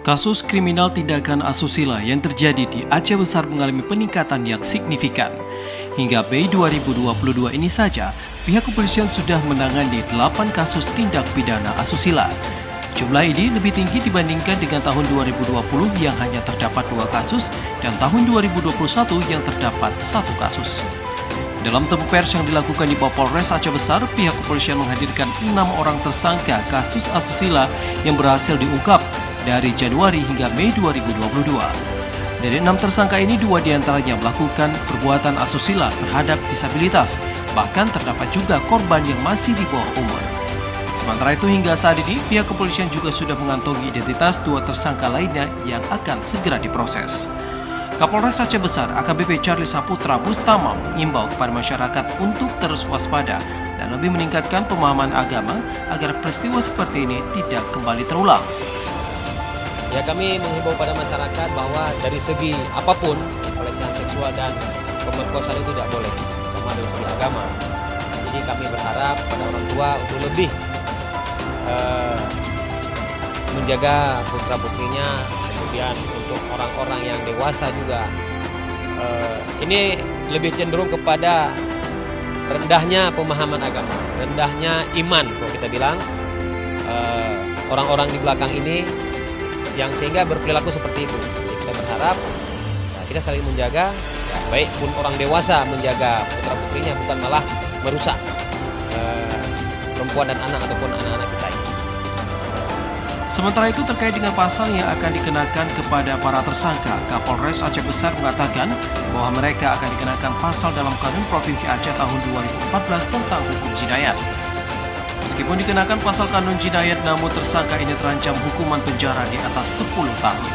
Kasus kriminal tindakan asusila yang terjadi di Aceh Besar mengalami peningkatan yang signifikan. Hingga Mei 2022 ini saja, pihak kepolisian sudah menangani 8 kasus tindak pidana asusila. Jumlah ini lebih tinggi dibandingkan dengan tahun 2020 yang hanya terdapat 2 kasus dan tahun 2021 yang terdapat 1 kasus. Dalam temu pers yang dilakukan di Polres Aceh Besar, pihak kepolisian menghadirkan 6 orang tersangka kasus asusila yang berhasil diungkap dari Januari hingga Mei 2022. Dari 6 tersangka ini, 2 diantaranya melakukan perbuatan asusila terhadap disabilitas, bahkan terdapat juga korban yang masih di bawah umur. Sementara itu, hingga saat ini, pihak kepolisian juga sudah mengantongi identitas 2 tersangka lainnya yang akan segera diproses. Kapolres Aceh Besar AKBP Charlie Saputra Bustama mengimbau kepada masyarakat untuk terus waspada dan lebih meningkatkan pemahaman agama agar peristiwa seperti ini tidak kembali terulang. Ya, kami menghimbau pada masyarakat bahwa dari segi apapun pelecehan seksual dan pemerkosaan itu tidak boleh, terutama dari segi agama. Jadi kami berharap pada orang tua untuk lebih menjaga putra-putrinya, kemudian untuk orang-orang yang dewasa juga. Ini lebih cenderung kepada rendahnya pemahaman agama, rendahnya iman kalau kita bilang orang-orang di belakang ini, yang sehingga berperilaku seperti itu. Jadi kita berharap kita saling menjaga, ya, baik pun orang dewasa menjaga putra-putrinya, bukan malah merusak perempuan dan anak ataupun anak-anak kita ini. Sementara itu, terkait dengan pasal yang akan dikenakan kepada para tersangka, Kapolres Aceh Besar mengatakan bahwa mereka akan dikenakan pasal dalam Kanun Provinsi Aceh tahun 2014 tentang hukum jinayat. Meskipun dikenakan pasal kanun jinayat, namun tersangka ini terancam hukuman penjara di atas 10 tahun.